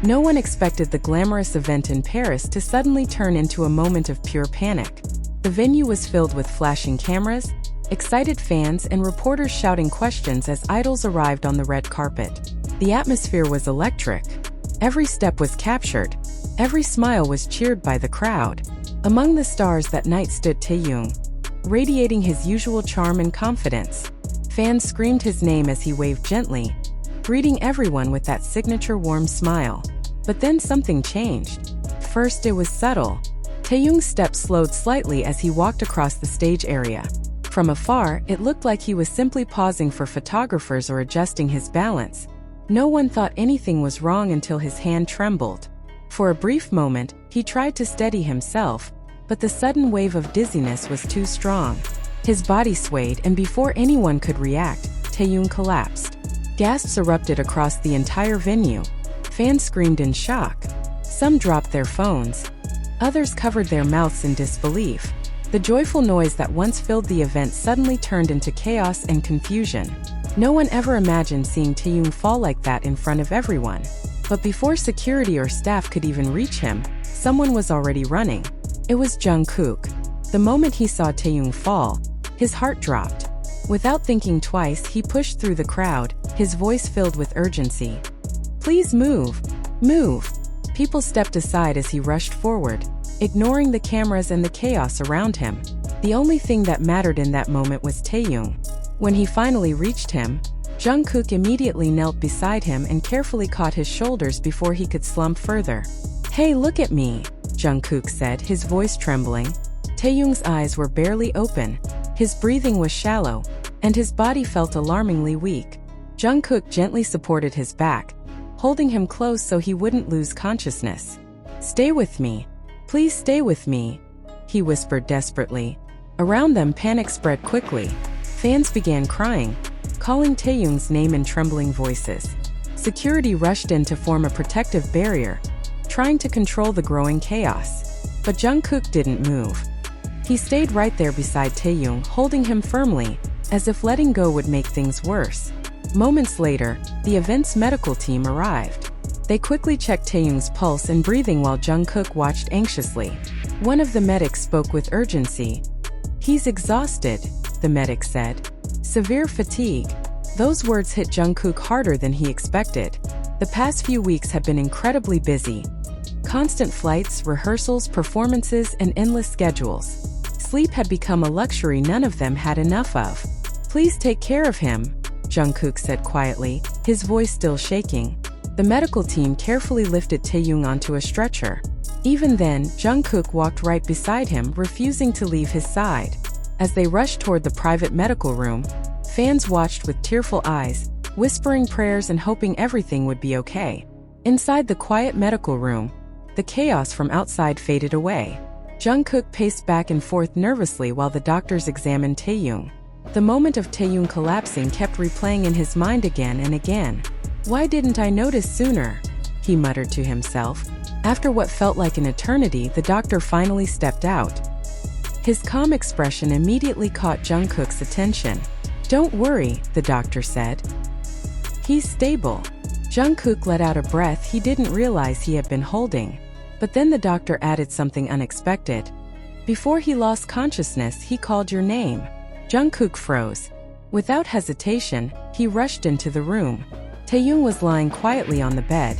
No one expected the glamorous event in Paris to suddenly turn into a moment of pure panic. The venue was filled with flashing cameras, excited fans, and reporters shouting questions as idols arrived on the red carpet. The atmosphere was electric. Every step was captured. Every smile was cheered by the crowd. Among the stars that night stood Taehyung, radiating his usual charm and confidence. Fans screamed his name as he waved gently, greeting everyone with that signature warm smile. But then something changed. First, it was subtle. Taehyung's steps slowed slightly as he walked across the stage area. From afar, it looked like he was simply pausing for photographers or adjusting his balance. No one thought anything was wrong until his hand trembled. For a brief moment, he tried to steady himself, but the sudden wave of dizziness was too strong. His body swayed, and before anyone could react, Taehyung collapsed. Gasps erupted across the entire venue. Fans screamed in shock. Some dropped their phones. Others covered their mouths in disbelief. The joyful noise that once filled the event suddenly turned into chaos and confusion. No one ever imagined seeing Taehyung fall like that in front of everyone. But before security or staff could even reach him, someone was already running. It was Jungkook. The moment he saw Taehyung fall, his heart dropped. Without thinking twice, he pushed through the crowd, his voice filled with urgency. "Please move! Move!" People stepped aside as he rushed forward, ignoring the cameras and the chaos around him. The only thing that mattered in that moment was Taehyung. When he finally reached him, Jungkook immediately knelt beside him and carefully caught his shoulders before he could slump further. "Hey, look at me," Jungkook said, his voice trembling. Taehyung's eyes were barely open, his breathing was shallow, and his body felt alarmingly weak. Jungkook gently supported his back, holding him close so he wouldn't lose consciousness. "Stay with me. Please stay with me," he whispered desperately. Around them, panic spread quickly. Fans began crying, calling Taehyung's name in trembling voices. Security rushed in to form a protective barrier, trying to control the growing chaos. But Jungkook didn't move. He stayed right there beside Taehyung, holding him firmly, as if letting go would make things worse. Moments later, the event's medical team arrived. They quickly checked Taehyung's pulse and breathing while Jungkook watched anxiously. One of the medics spoke with urgency. "He's exhausted," the medic said. "Severe fatigue." Those words hit Jungkook harder than he expected. The past few weeks had been incredibly busy. Constant flights, rehearsals, performances, and endless schedules. Sleep had become a luxury none of them had enough of. "Please take care of him," Jungkook said quietly, his voice still shaking. The medical team carefully lifted Taehyung onto a stretcher. Even then, Jungkook walked right beside him, refusing to leave his side. As they rushed toward the private medical room, fans watched with tearful eyes, whispering prayers and hoping everything would be okay. Inside the quiet medical room, the chaos from outside faded away. Jungkook paced back and forth nervously while the doctors examined Taehyung. The moment of Taehyung collapsing kept replaying in his mind again and again. "Why didn't I notice sooner?" he muttered to himself. After what felt like an eternity, the doctor finally stepped out. His calm expression immediately caught Jungkook's attention. "Don't worry," the doctor said. "He's stable." Jungkook let out a breath he didn't realize he had been holding. But then the doctor added something unexpected. "Before he lost consciousness, he called your name." Jungkook froze. Without hesitation, he rushed into the room. Taehyung was lying quietly on the bed,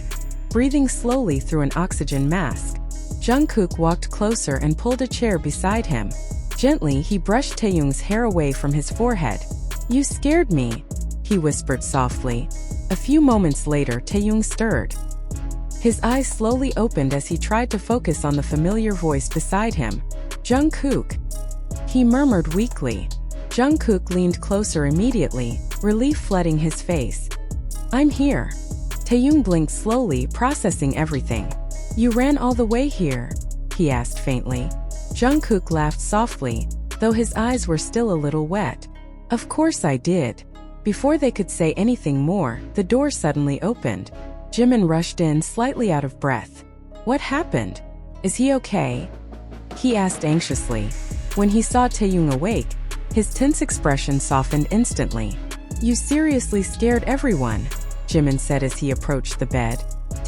breathing slowly through an oxygen mask. Jungkook walked closer and pulled a chair beside him. Gently, he brushed Taehyung's hair away from his forehead. "You scared me," he whispered softly. A few moments later, Taehyung stirred. His eyes slowly opened as he tried to focus on the familiar voice beside him. "Jungkook," he murmured weakly. Jungkook leaned closer immediately, relief flooding his face. "I'm here." Taehyung blinked slowly, processing everything. "You ran all the way here?" he asked faintly. Jungkook laughed softly, though his eyes were still a little wet. "Of course I did." Before they could say anything more, the door suddenly opened. Jimn rushed in, slightly out of breath. "What happened? Is he okay?" he asked anxiously. When he saw Taehyung awake, his tense expression softened instantly. "You seriously scared everyone," Jimn said as he approached the bed.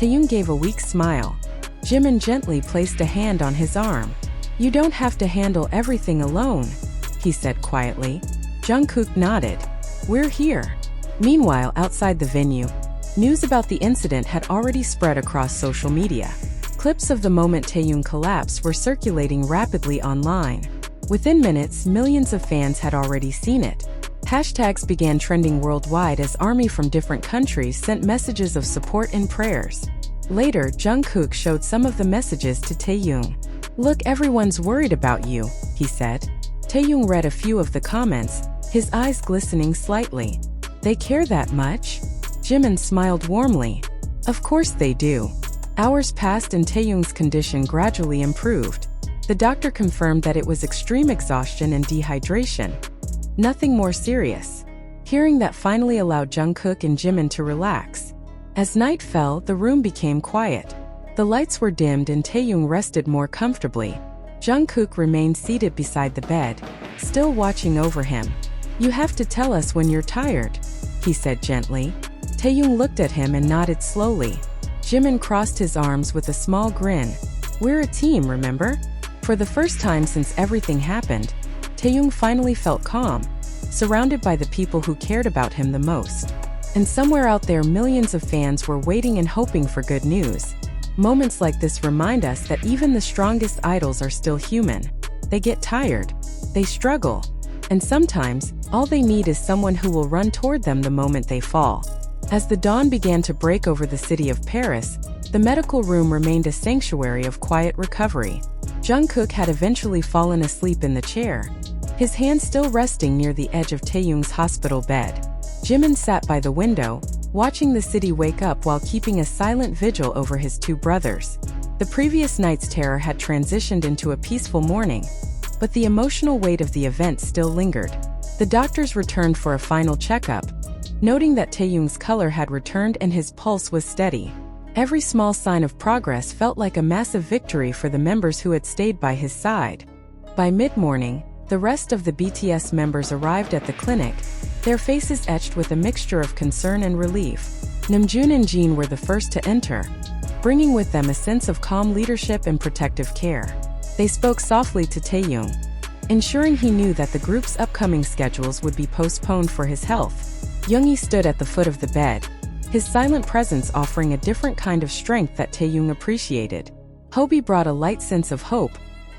Taehyung gave a weak smile. Jimn gently placed a hand on his arm. "You don't have to handle everything alone," he said quietly. Jungkook nodded. "We're here." Meanwhile, outside the venue, news about the incident had already spread across social media. Clips of the moment Taehyung collapsed were circulating rapidly online. Within minutes, millions of fans had already seen it. Hashtags began trending worldwide as ARMY from different countries sent messages of support and prayers. Later, Jungkook showed some of the messages to Taehyung. "Look, everyone's worried about you," he said. Taehyung read a few of the comments, his eyes glistening slightly. "They care that much?" Jimn smiled warmly. "Of course they do." Hours passed and Taehyung's condition gradually improved. The doctor confirmed that it was extreme exhaustion and dehydration. Nothing more serious. Hearing that finally allowed Jungkook and Jimn to relax. As night fell, the room became quiet. The lights were dimmed and Taehyung rested more comfortably. Jungkook remained seated beside the bed, still watching over him. "You have to tell us when you're tired," he said gently. Taehyung looked at him and nodded slowly. Jimn crossed his arms with a small grin. "We're a team, remember?" For the first time since everything happened, Taehyung finally felt calm, surrounded by the people who cared about him the most. And somewhere out there, millions of fans were waiting and hoping for good news. Moments like this remind us that even the strongest idols are still human. They get tired, they struggle, and sometimes, all they need is someone who will run toward them the moment they fall. As the dawn began to break over the city of Paris, the medical room remained a sanctuary of quiet recovery. Jungkook had eventually fallen asleep in the chair, his hand still resting near the edge of Taehyung's hospital bed. Jimn sat by the window, watching the city wake up while keeping a silent vigil over his two brothers. The previous night's terror had transitioned into a peaceful morning, but the emotional weight of the event still lingered. The doctors returned for a final checkup, noting that Taehyung's color had returned and his pulse was steady. Every small sign of progress felt like a massive victory for the members who had stayed by his side. By mid-morning, the rest of the BTS members arrived at the clinic, their faces etched with a mixture of concern and relief. Namjoon and Jeon were the first to enter, bringing with them a sense of calm leadership and protective care. They spoke softly to Taehyung, ensuring he knew that the group's upcoming schedules would be postponed for his health. Yoongi stood at the foot of the bed, his silent presence offering a different kind of strength that Taehyung appreciated. Hobi brought a light sense of hope,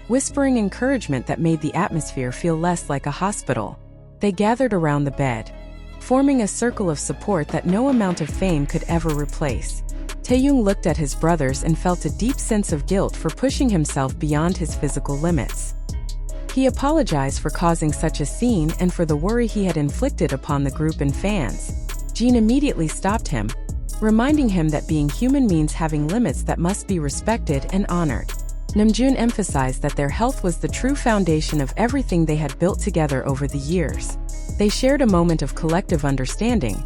whispering encouragement that made the atmosphere feel less like a hospital. They gathered around the bed, forming a circle of support that no amount of fame could ever replace. Taehyung looked at his brothers and felt a deep sense of guilt for pushing himself beyond his physical limits. He apologized for causing such a scene and for the worry he had inflicted upon the group and fans. Jeon immediately stopped him, reminding him that being human means having limits that must be respected and honored. Namjoon emphasized that their health was the true foundation of everything they had built together over the years. They shared a moment of collective understanding,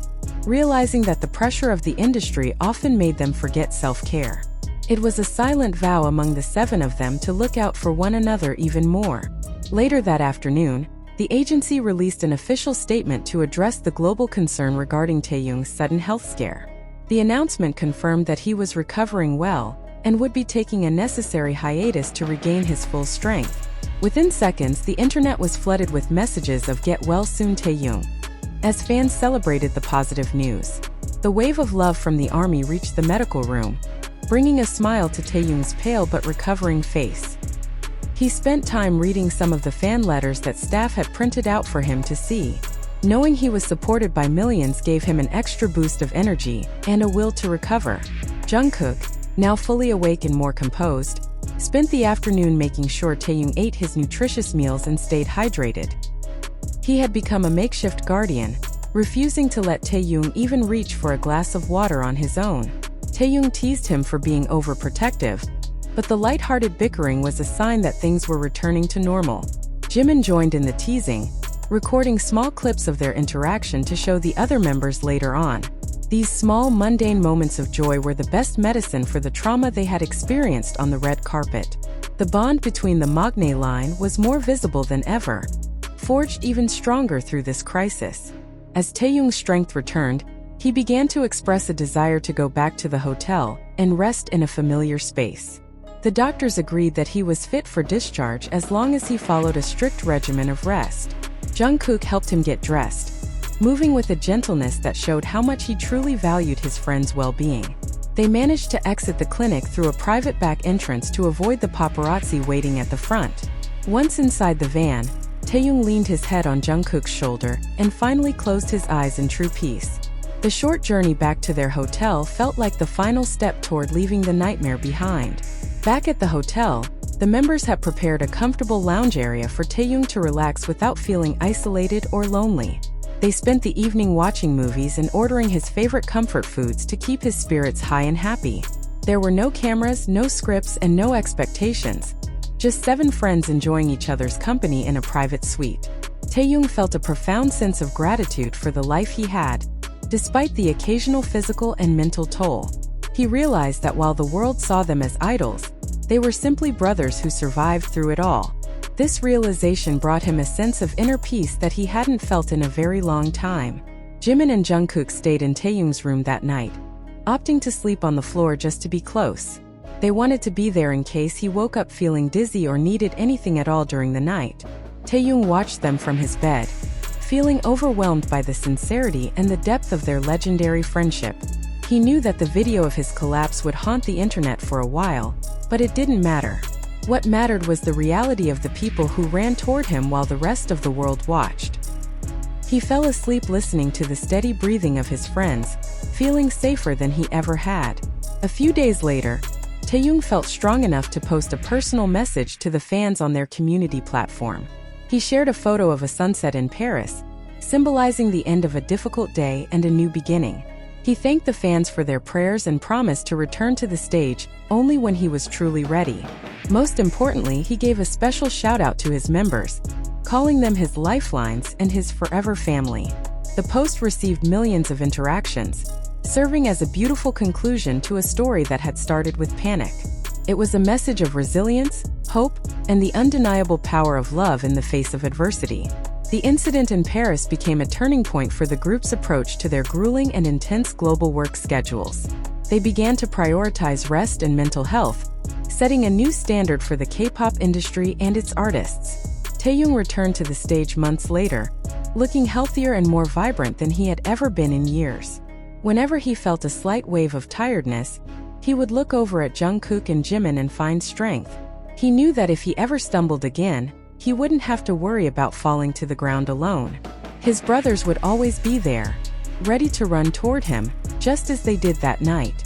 realizing that the pressure of the industry often made them forget self-care. It was a silent vow among the seven of them to look out for one another even more. Later that afternoon, the agency released an official statement to address the global concern regarding Taehyung's sudden health scare. The announcement confirmed that he was recovering well and would be taking a necessary hiatus to regain his full strength. Within seconds, the internet was flooded with messages of "Get well soon, Taehyung," as fans celebrated the positive news. The wave of love from the ARMY reached the medical room, bringing a smile to Taehyung's pale but recovering face. He spent time reading some of the fan letters that staff had printed out for him to see. Knowing he was supported by millions gave him an extra boost of energy and a will to recover. Jungkook, now fully awake and more composed, spent the afternoon making sure Taehyung ate his nutritious meals and stayed hydrated. He had become a makeshift guardian, refusing to let Taehyung even reach for a glass of water on his own. Taehyung teased him for being overprotective, but the light-hearted bickering was a sign that things were returning to normal. Jimn joined in the teasing, recording small clips of their interaction to show the other members later on. These small, mundane moments of joy were the best medicine for the trauma they had experienced on the red carpet. The bond between the Magne line was more visible than ever, forged even stronger through this crisis. As Taehyung's strength returned, He began to express a desire to go back to the hotel and rest in a familiar space. The doctors agreed that he was fit for discharge as long as he followed a strict regimen of rest. Jungkook helped him get dressed, moving with a gentleness that showed how much he truly valued his friend's well-being. They managed to exit the clinic through a private back entrance to avoid the paparazzi waiting at the front. Once inside the van, Taehyung leaned his head on Jungkook's shoulder and finally closed his eyes in true peace. The short journey back to their hotel felt like the final step toward leaving the nightmare behind. Back at the hotel, the members had prepared a comfortable lounge area for Taehyung to relax without feeling isolated or lonely. They spent the evening watching movies and ordering his favorite comfort foods to keep his spirits high and happy. There were no cameras, no scripts, and no expectations. Just 7 friends enjoying each other's company in a private suite. Taehyung felt a profound sense of gratitude for the life he had, despite the occasional physical and mental toll. He realized that while the world saw them as idols, they were simply brothers who survived through it all. This realization brought him a sense of inner peace that he hadn't felt in a very long time. Jimn and Jungkook stayed in Taehyung's room that night, opting to sleep on the floor just to be close. They wanted to be there in case he woke up feeling dizzy or needed anything at all during the night. Taehyung watched them from his bed, feeling overwhelmed by the sincerity and the depth of their legendary friendship. He knew that the video of his collapse would haunt the internet for a while, but it didn't matter. What mattered was the reality of the people who ran toward him while the rest of the world watched. He fell asleep listening to the steady breathing of his friends, feeling safer than he ever had. A few days later, Taehyung felt strong enough to post a personal message to the fans on their community platform. He shared a photo of a sunset in Paris, symbolizing the end of a difficult day and a new beginning. He thanked the fans for their prayers and promised to return to the stage only when he was truly ready. Most importantly, he gave a special shout-out to his members, calling them his lifelines and his forever family. The post received millions of interactions, serving as a beautiful conclusion to a story that had started with panic. It was a message of resilience, hope, and the undeniable power of love in the face of adversity. The incident in Paris became a turning point for the group's approach to their grueling and intense global work schedules. They began to prioritize rest and mental health, setting a new standard for the K-pop industry and its artists. Taehyung returned to the stage months later, looking healthier and more vibrant than he had ever been in years. Whenever he felt a slight wave of tiredness, he would look over at Jungkook and Jimn and find strength. He knew that if he ever stumbled again, he wouldn't have to worry about falling to the ground alone. His brothers would always be there, ready to run toward him, just as they did that night.